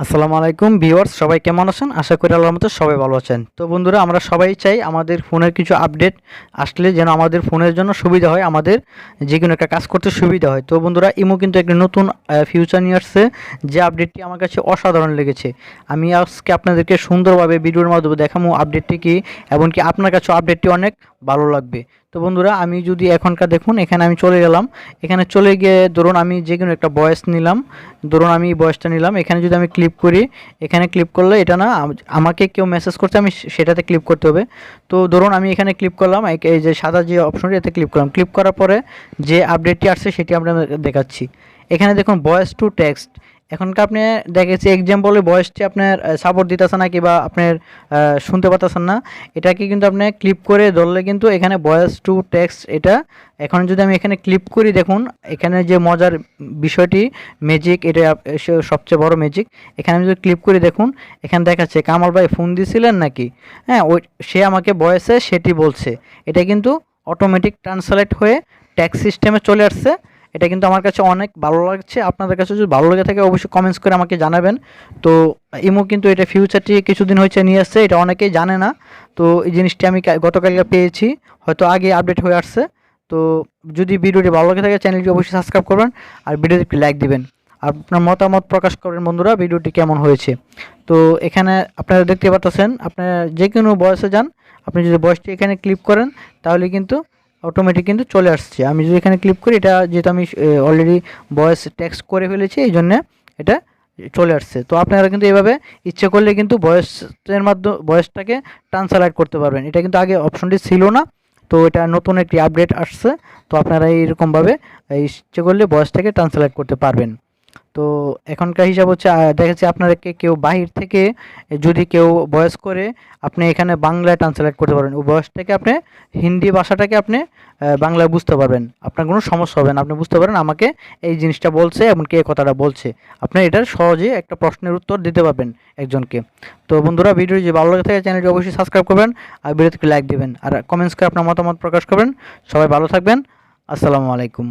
আসসালামু আলাইকুম ভিউয়ার্স, সবাই কেমন আছেন? আশা করি আল্লাহর মতো সবাই ভালো আছেন। তো বন্ধুরা, আমরা সবাই চাই আমাদের ফোনের কিছু আপডেট আসলে যেন আমাদের ফোনের জন্য সুবিধা হয়, আমাদের যে কোনো একটা কাজ করতে সুবিধা হয়। তো বন্ধুরা, ইমো কিন্তু একটা নতুন ফিউচার নিয়ে আসছে, যে আপডেটটি আমার কাছে অসাধারণ লেগেছে। আমি আজকে আপনাদেরকে সুন্দরভাবে ভিডিওর মাধ্যমে দেখাবো আপডেটটি কী, এমনকি আপনার কাছেও আপডেটটি অনেক ভালো লাগবে। তো বন্ধুরা, আমি যদি এখনকার দেখুন, এখানে আমি চলে গেলাম। এখানে চলে গিয়ে ধরুন আমি যে কোনো একটা ভয়েস নিলাম, ধরুন আমি ভয়েসটা নিলাম। এখানে যদি আমি ক্লিক করি, এখানে ক্লিক করলে এটা না আমাকে কেউ মেসেজ করছে, আমি সেটাতে ক্লিক করতে হবে। তো ধরুন আমি এখানে ক্লিক করলাম, এই যে সাদা যে অপশনটি, এতে ক্লিক করলাম। ক্লিক করার পরে যে আপডেটটি আসছে সেটি আমরা দেখাচ্ছি। এখানে দেখুন ভয়েস টু টেক্সট। এখনকার আপনি দেখেছি এক্সাম্পলে ভয়েসটি আপনার সাপোর্ট দিতেছে না, কিংবা আপনার শুনতে পাচ্ছেন না, এটাকে কিন্তু আপনি ক্লিক করে ধরলে কিন্তু এখানে ভয়েস টু টেক্সট এটা। এখন যদি আমি এখানে ক্লিক করি, দেখুন এখানে যে মজার বিষয়টি, ম্যাজিক, এটা সবচেয়ে বড় ম্যাজিক। এখানে আমি যদি ক্লিক করি, দেখুন এখানে দেখাচ্ছে কামাল ভাই ফোন দিছিলেন নাকি। হ্যাঁ, ওই সে আমাকে ভয়েসে সেটি বলছে। এটা কিন্তু অটোমেটিক ট্রান্সলেট হয়ে ট্যাক্স সিস্টেমে চলে আসছে। এটা কিন্তু আমার কাছে অনেক ভালো লাগছে। আপনাদের কাছে যদি ভালো লেগে থাকে অবশ্যই কমেন্টস করে আমাকে জানাবেন। তো ইমো কিন্তু এটা ফিউচারটি কিছুদিন হয়েছে নিয়ে আসছে, এটা অনেকেই জানে না। তো এই জিনিসটি আমি গতকালকে পেয়েছি, হয়তো আগে আপডেট হয়ে আসছে। তো যদি ভিডিওটি ভালো লাগে থাকে চ্যানেলটি অবশ্যই সাবস্ক্রাইব করবেন, আর ভিডিওতে একটি লাইক দিবেন, আর আপনার মতামত প্রকাশ করবেন বন্ধুরা ভিডিওটি কেমন হয়েছে। তো এখানে আপনারা দেখতে পাচ্ছেন, আপনারা যে কোনো বয়সে যান, আপনি যদি বয়সটি এখানে ক্লিক করেন তাহলে কিন্তু অটোমেটিক কিন্তু চলে আসছে। আমি যদি এখানে ক্লিক করি, এটা যেহেতু আমি অলরেডি ভয়েস টেক্সট করে ফেলেছি, এই জন্যে এটা চলে আসছে। তো আপনারা কিন্তু এভাবে ইচ্ছে করলে কিন্তু ভয়েসের মাধ্যমে ভয়েসটাকে ট্রান্সলেট করতে পারবেন। এটা কিন্তু আগে অপশনটি ছিল না, তো এটা নতুন একটি আপডেট আসছে। তো আপনারা এইরকমভাবে ইচ্ছে করলে ভয়েসটাকে ট্রান্সলেট করতে পারবেন। তো এখনকার হিসাব হচ্ছে, দেখা যাচ্ছে আপনাদেরকে কেউ বাহির থেকে যদি কেউ ভয়েস করে, আপনি এখানে বাংলায় ট্রান্সলেট করতে পারবেন। ওই ভয়েসটাকে আপনি হিন্দি ভাষাটাকে আপনি বাংলায় বুঝতে পারবেন, আপনার কোনো সমস্যা হবে না। আপনি বুঝতে পারেন আমাকে এই জিনিসটা বলছে, এমনকি এই কথাটা বলছে। আপনি এটার সহজে একটা প্রশ্নের উত্তর দিতে পারবেন একজনকে। তো বন্ধুরা, ভিডিও যদি ভালো লাগে থাকে চ্যানেলটি অবশ্যই সাবস্ক্রাইব করবেন, আর ভিডিওতে লাইক দেবেন, আর কমেন্টস করে আপনার মতামত প্রকাশ করবেন। সবাই ভালো থাকবেন। আসসালামু আলাইকুম।